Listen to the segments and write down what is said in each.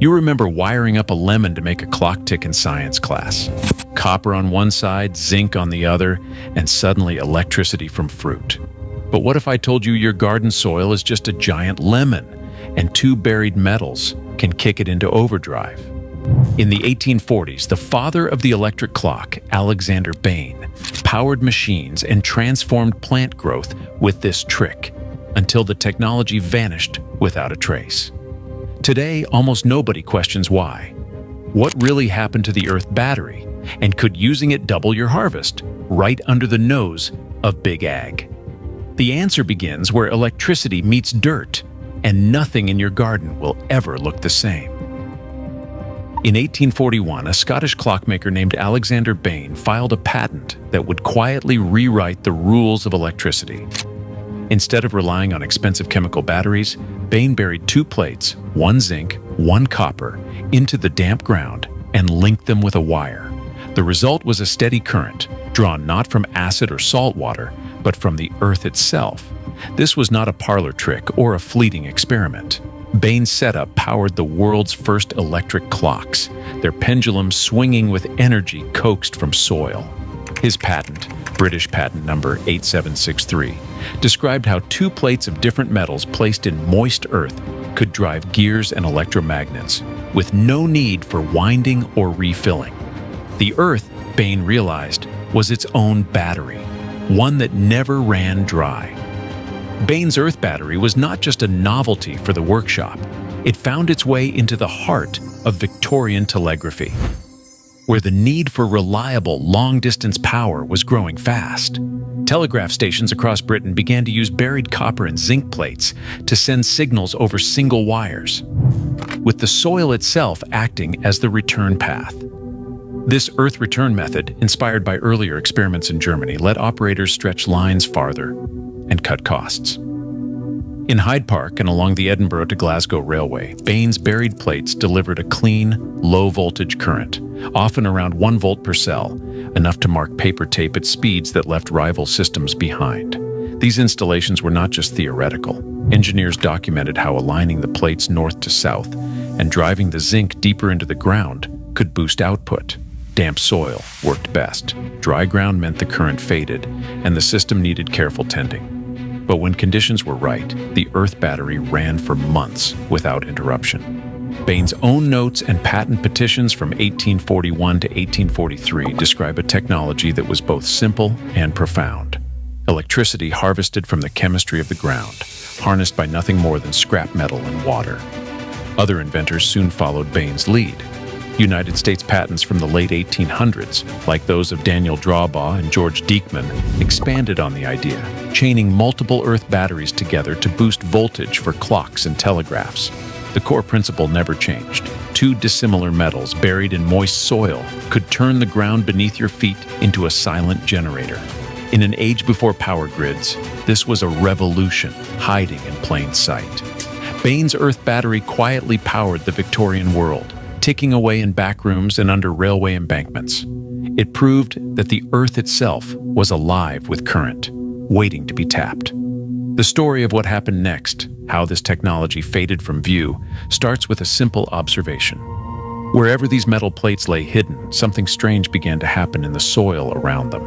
You remember wiring up a lemon to make a clock tick in science class. Copper on one side, zinc on the other, and suddenly electricity from fruit. But what if I told you your garden soil is just a giant lemon, and two buried metals can kick it into overdrive? In the 1840s, the father of the electric clock, Alexander Bain, powered machines and transformed plant growth with this trick, until the technology vanished without a trace. Today, almost nobody questions why. What really happened to the Earth battery, and could using it double your harvest, right under the nose of Big Ag? The answer begins where electricity meets dirt, and nothing in your garden will ever look the same. In 1841, a Scottish clockmaker named Alexander Bain filed a patent that would quietly rewrite the rules of electricity. Instead of relying on expensive chemical batteries, Bain buried two plates, one zinc, one copper, into the damp ground and linked them with a wire. The result was a steady current, drawn not from acid or salt water, but from the earth itself. This was not a parlor trick or a fleeting experiment. Bain's setup powered the world's first electric clocks, their pendulums swinging with energy coaxed from soil. His patent, British patent number 8763, described how two plates of different metals placed in moist earth could drive gears and electromagnets, with no need for winding or refilling. The earth, Bain realized, was its own battery, one that never ran dry. Bain's earth battery was not just a novelty for the workshop. It found its way into the heart of Victorian telegraphy, where the need for reliable, long-distance power was growing fast. Telegraph stations across Britain began to use buried copper and zinc plates to send signals over single wires, with the soil itself acting as the return path. This earth return method, inspired by earlier experiments in Germany, let operators stretch lines farther and cut costs. In Hyde Park and along the Edinburgh to Glasgow Railway, Bain's buried plates delivered a clean, low-voltage current, often around 1 volt per cell, enough to mark paper tape at speeds that left rival systems behind. These installations were not just theoretical. Engineers documented how aligning the plates north to south and driving the zinc deeper into the ground could boost output. Damp soil worked best. Dry ground meant the current faded, and the system needed careful tending. But when conditions were right, the earth battery ran for months without interruption. Bain's own notes and patent petitions from 1841 to 1843 describe a technology that was both simple and profound. Electricity harvested from the chemistry of the ground, harnessed by nothing more than scrap metal and water. Other inventors soon followed Bain's lead. United States patents from the late 1800s, like those of Daniel Drawbaugh and George Diekman, expanded on the idea, chaining multiple earth batteries together to boost voltage for clocks and telegraphs. The core principle never changed. Two dissimilar metals buried in moist soil could turn the ground beneath your feet into a silent generator. In an age before power grids, this was a revolution hiding in plain sight. Bain's earth battery quietly powered the Victorian world, ticking away in back rooms and under railway embankments. It proved that the earth itself was alive with current, waiting to be tapped. The story of what happened next, how this technology faded from view, starts with a simple observation. Wherever these metal plates lay hidden, something strange began to happen in the soil around them.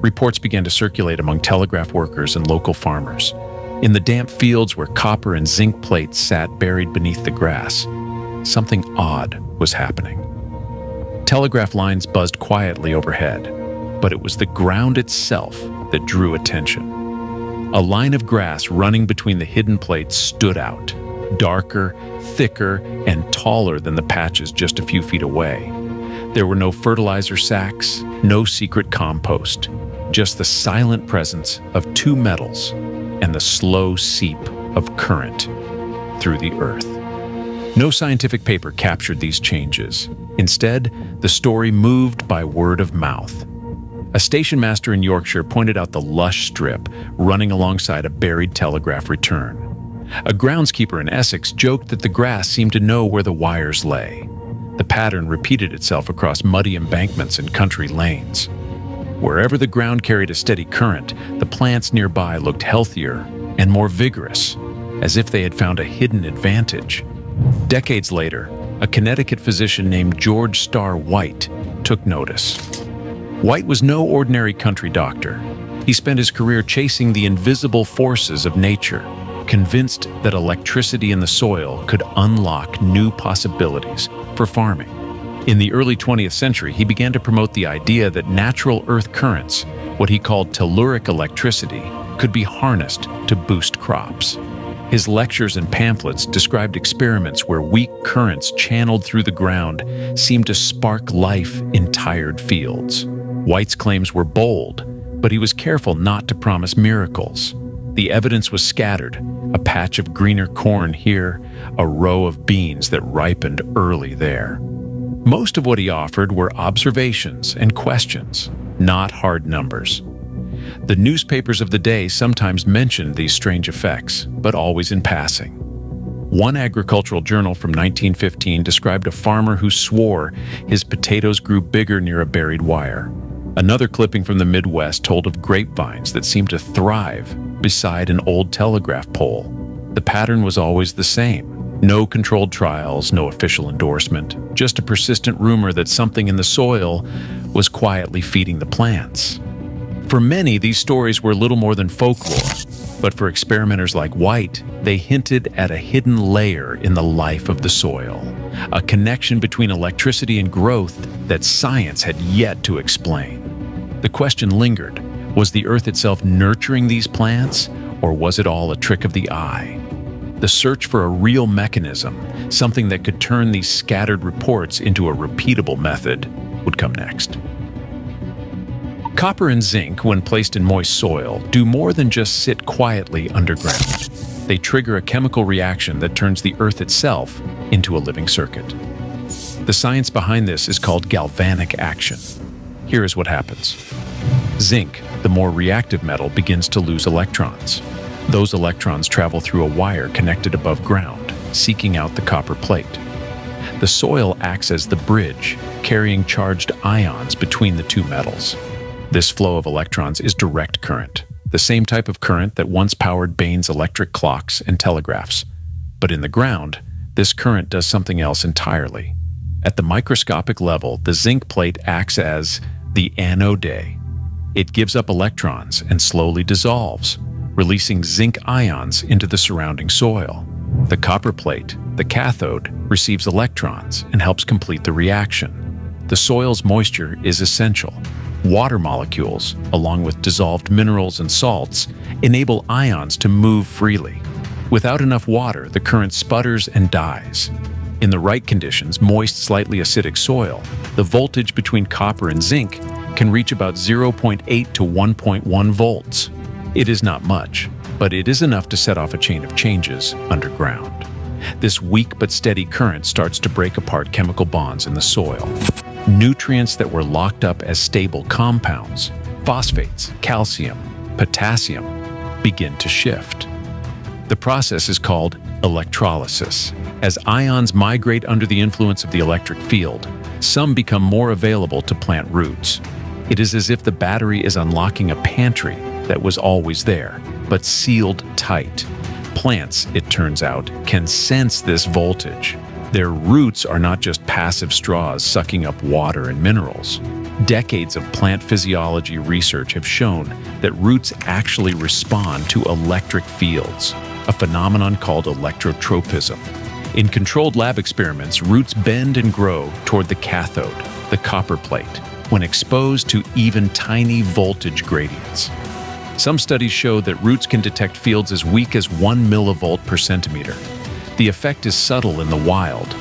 Reports began to circulate among telegraph workers and local farmers. In the damp fields where copper and zinc plates sat buried beneath the grass, something odd was happening. Telegraph lines buzzed quietly overhead, but it was the ground itself that drew attention. A line of grass running between the hidden plates stood out, darker, thicker, and taller than the patches just a few feet away. There were no fertilizer sacks, no secret compost, just the silent presence of two metals and the slow seep of current through the earth. No scientific paper captured these changes. Instead, the story moved by word of mouth. A station master in Yorkshire pointed out the lush strip running alongside a buried telegraph return. A groundskeeper in Essex joked that the grass seemed to know where the wires lay. The pattern repeated itself across muddy embankments and country lanes. Wherever the ground carried a steady current, the plants nearby looked healthier and more vigorous, as if they had found a hidden advantage. Decades later, a Connecticut physician named George Starr White took notice. White was no ordinary country doctor. He spent his career chasing the invisible forces of nature, convinced that electricity in the soil could unlock new possibilities for farming. In the early 20th century, he began to promote the idea that natural earth currents, what he called telluric electricity, could be harnessed to boost crops. His lectures and pamphlets described experiments where weak currents channeled through the ground seemed to spark life in tired fields. White's claims were bold, but he was careful not to promise miracles. The evidence was scattered, a patch of greener corn here, a row of beans that ripened early there. Most of what he offered were observations and questions, not hard numbers. The newspapers of the day sometimes mentioned these strange effects, but always in passing. One agricultural journal from 1915 described a farmer who swore his potatoes grew bigger near a buried wire. Another clipping from the Midwest told of grapevines that seemed to thrive beside an old telegraph pole. The pattern was always the same. No controlled trials, no official endorsement, just a persistent rumor that something in the soil was quietly feeding the plants. For many, these stories were little more than folklore, but for experimenters like White, they hinted at a hidden layer in the life of the soil, a connection between electricity and growth that science had yet to explain. The question lingered: was the earth itself nurturing these plants, or was it all a trick of the eye? The search for a real mechanism, something that could turn these scattered reports into a repeatable method, would come next. Copper and zinc, when placed in moist soil, do more than just sit quietly underground. They trigger a chemical reaction that turns the earth itself into a living circuit. The science behind this is called galvanic action. Here is what happens. Zinc, the more reactive metal, begins to lose electrons. Those electrons travel through a wire connected above ground, seeking out the copper plate. The soil acts as the bridge, carrying charged ions between the two metals. This flow of electrons is direct current, the same type of current that once powered Bain's electric clocks and telegraphs. But in the ground, this current does something else entirely. At the microscopic level, the zinc plate acts as the anode. It gives up electrons and slowly dissolves, releasing zinc ions into the surrounding soil. The copper plate, the cathode, receives electrons and helps complete the reaction. The soil's moisture is essential. Water molecules, along with dissolved minerals and salts, enable ions to move freely. Without enough water, the current sputters and dies. In the right conditions, moist, slightly acidic soil, the voltage between copper and zinc can reach about 0.8 to 1.1 volts. It is not much, but it is enough to set off a chain of changes underground. This weak but steady current starts to break apart chemical bonds in the soil. Nutrients that were locked up as stable compounds, phosphates, calcium, potassium, begin to shift. The process is called electrolysis. As ions migrate under the influence of the electric field, some become more available to plant roots. It is as if the battery is unlocking a pantry that was always there, but sealed tight. Plants, it turns out, can sense this voltage. Their roots are not just passive straws sucking up water and minerals. Decades of plant physiology research have shown that roots actually respond to electric fields, a phenomenon called electrotropism. In controlled lab experiments, roots bend and grow toward the cathode, the copper plate, when exposed to even tiny voltage gradients. Some studies show that roots can detect fields as weak as 1 millivolt per centimeter. The effect is subtle in the wild,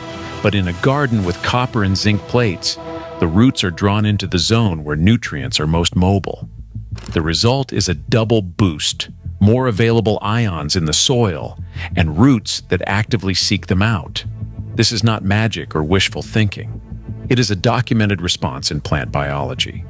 but in a garden with copper and zinc plates, the roots are drawn into the zone where nutrients are most mobile. The result is a double boost, more available ions in the soil, and roots that actively seek them out. This is not magic or wishful thinking. It is a documented response in plant biology.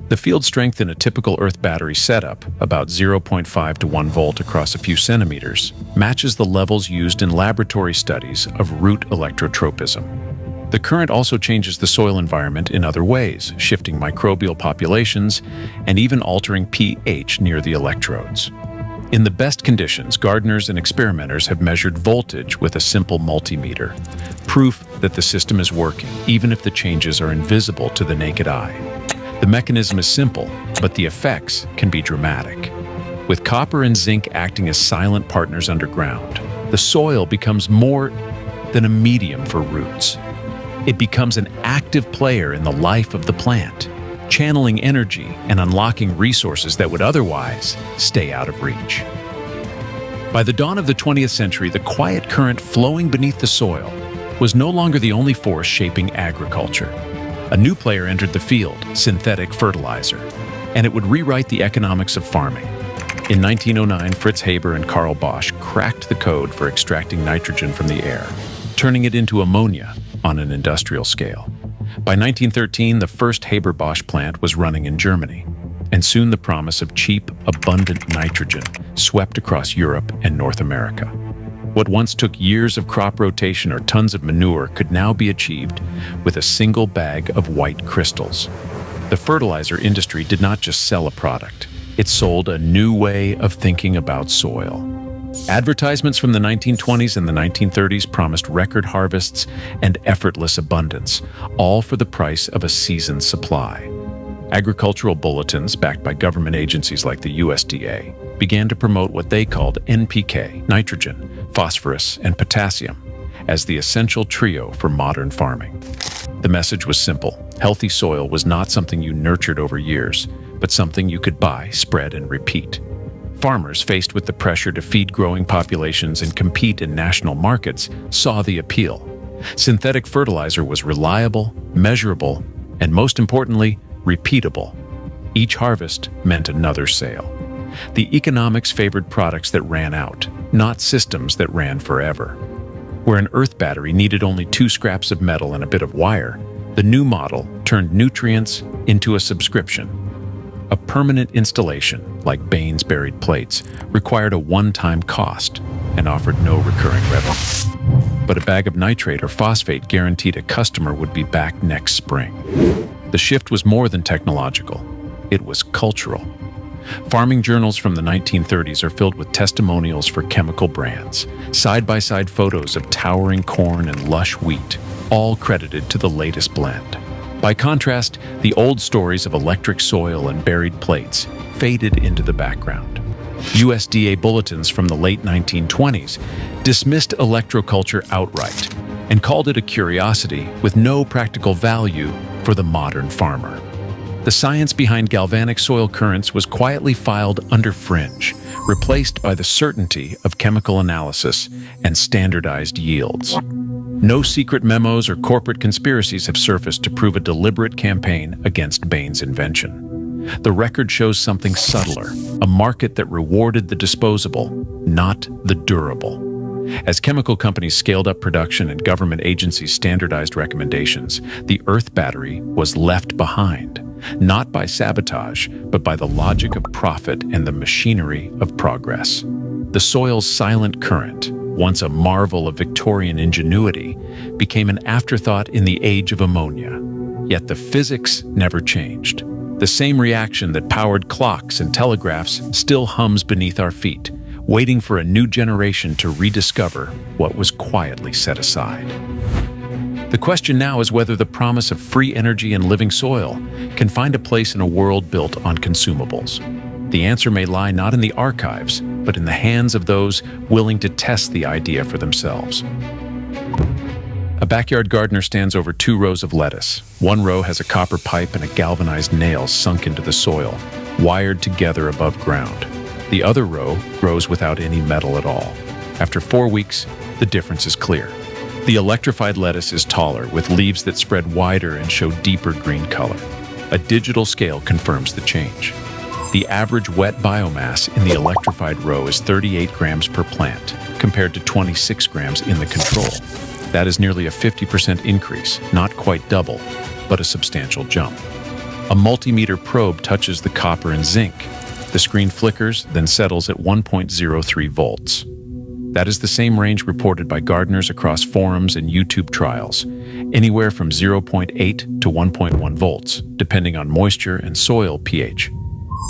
The field strength in a typical earth battery setup, about 0.5 to 1 volt across a few centimeters, matches the levels used in laboratory studies of root electrotropism. The current also changes the soil environment in other ways, shifting microbial populations and even altering pH near the electrodes. In the best conditions, gardeners and experimenters have measured voltage with a simple multimeter, proof that the system is working, even if the changes are invisible to the naked eye. The mechanism is simple, but the effects can be dramatic. With copper and zinc acting as silent partners underground, the soil becomes more than a medium for roots. It becomes an active player in the life of the plant, channeling energy and unlocking resources that would otherwise stay out of reach. By the dawn of the 20th century, the quiet current flowing beneath the soil was no longer the only force shaping agriculture. A new player entered the field, synthetic fertilizer, and it would rewrite the economics of farming. In 1909, Fritz Haber and Karl Bosch cracked the code for extracting nitrogen from the air, turning it into ammonia on an industrial scale. By 1913, the first Haber-Bosch plant was running in Germany, and soon the promise of cheap, abundant nitrogen swept across Europe and North America. What once took years of crop rotation or tons of manure could now be achieved with a single bag of white crystals. The fertilizer industry did not just sell a product, it sold a new way of thinking about soil. Advertisements from the 1920s and the 1930s promised record harvests and effortless abundance, all for the price of a season's supply. Agricultural bulletins, backed by government agencies like the USDA, began to promote what they called NPK, nitrogen, phosphorus, and potassium, as the essential trio for modern farming. The message was simple: healthy soil was not something you nurtured over years, but something you could buy, spread, and repeat. Farmers, faced with the pressure to feed growing populations and compete in national markets, saw the appeal. Synthetic fertilizer was reliable, measurable, and most importantly, repeatable. Each harvest meant another sale. The economics favored products that ran out, not systems that ran forever. Where an earth battery needed only 2 scraps of metal and a bit of wire, the new model turned nutrients into a subscription. A permanent installation, like Bain's buried plates, required a one-time cost and offered no recurring revenue. But a bag of nitrate or phosphate guaranteed a customer would be back next spring. The shift was more than technological. It was cultural. Farming journals from the 1930s are filled with testimonials for chemical brands, side-by-side photos of towering corn and lush wheat, all credited to the latest blend. By contrast, the old stories of electric soil and buried plates faded into the background. USDA bulletins from the late 1920s dismissed electroculture outright and called it a curiosity with no practical value for the modern farmer. The science behind galvanic soil currents was quietly filed under fringe, replaced by the certainty of chemical analysis and standardized yields. No secret memos or corporate conspiracies have surfaced to prove a deliberate campaign against Bain's invention. The record shows something subtler, a market that rewarded the disposable, not the durable. As chemical companies scaled up production and government agencies standardized recommendations, the earth battery was left behind, not by sabotage, but by the logic of profit and the machinery of progress. The soil's silent current, once a marvel of Victorian ingenuity, became an afterthought in the age of ammonia. Yet the physics never changed. The same reaction that powered clocks and telegraphs still hums beneath our feet, waiting for a new generation to rediscover what was quietly set aside. The question now is whether the promise of free energy and living soil can find a place in a world built on consumables. The answer may lie not in the archives, but in the hands of those willing to test the idea for themselves. A backyard gardener stands over 2 rows of lettuce. One row has a copper pipe and a galvanized nail sunk into the soil, wired together above ground. The other row grows without any metal at all. After 4 weeks, the difference is clear. The electrified lettuce is taller, with leaves that spread wider and show deeper green color. A digital scale confirms the change. The average wet biomass in the electrified row is 38 grams per plant, compared to 26 grams in the control. That is nearly a 50% increase, not quite double, but a substantial jump. A multimeter probe touches the copper and zinc. The screen flickers, then settles at 1.03 volts. That is the same range reported by gardeners across forums and YouTube trials, anywhere from 0.8 to 1.1 volts, depending on moisture and soil pH.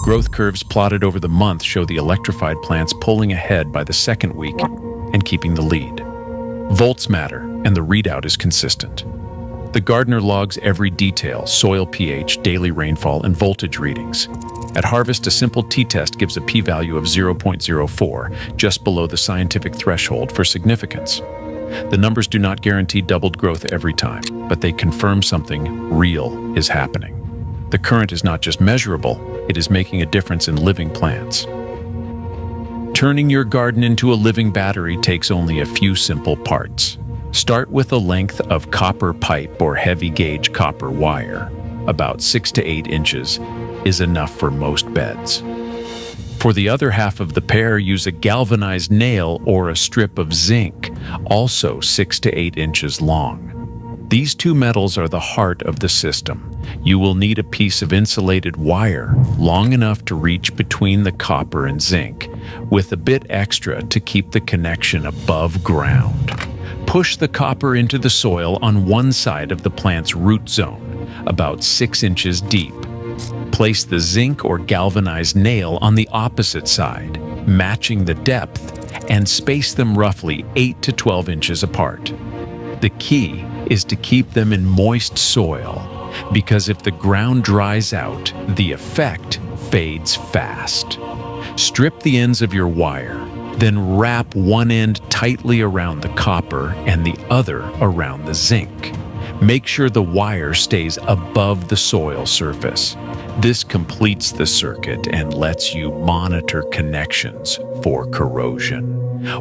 Growth curves plotted over the month show the electrified plants pulling ahead by the second week and keeping the lead. Volts matter, and the readout is consistent. The gardener logs every detail: soil pH, daily rainfall, and voltage readings. At harvest, a simple t-test gives a p-value of 0.04, just below the scientific threshold for significance. The numbers do not guarantee doubled growth every time, but they confirm something real is happening. The current is not just measurable, it is making a difference in living plants. Turning your garden into a living battery takes only a few simple parts. Start with a length of copper pipe or heavy gauge copper wire. About 6 to 8 inches is enough for most beds. For the other half of the pair, use a galvanized nail or a strip of zinc, also 6 to 8 inches long. These two metals are the heart of the system. You will need a piece of insulated wire long enough to reach between the copper and zinc, with a bit extra to keep the connection above ground. Push the copper into the soil on one side of the plant's root zone, about 6 inches deep. Place the zinc or galvanized nail on the opposite side, matching the depth, and space them roughly 8 to 12 inches apart. The key is to keep them in moist soil, because if the ground dries out, the effect fades fast. Strip the ends of your wire, then wrap one end tightly around the copper and the other around the zinc. Make sure the wire stays above the soil surface. This completes the circuit and lets you monitor connections for corrosion.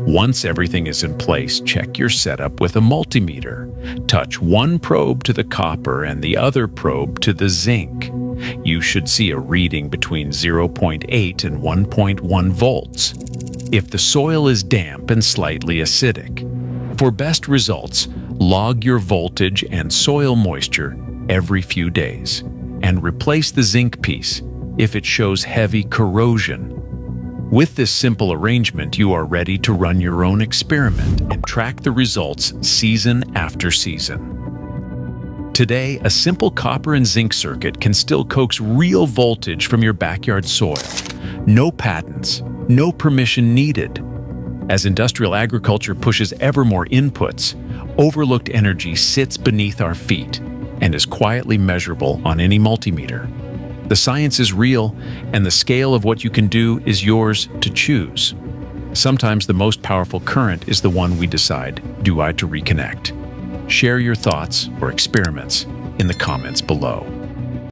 Once everything is in place, check your setup with a multimeter. Touch one probe to the copper and the other probe to the zinc. You should see a reading between 0.8 and 1.1 volts. If the soil is damp and slightly acidic. For best results, log your voltage and soil moisture every few days, and replace the zinc piece if it shows heavy corrosion. With this simple arrangement, you are ready to run your own experiment and track the results season after season. Today, a simple copper and zinc circuit can still coax real voltage from your backyard soil. No patents, no permission needed. As industrial agriculture pushes ever more inputs, overlooked energy sits beneath our feet and is quietly measurable on any multimeter. The science is real, and the scale of what you can do is yours to choose. Sometimes the most powerful current is the one we decide, do I to reconnect? Share your thoughts or experiments in the comments below.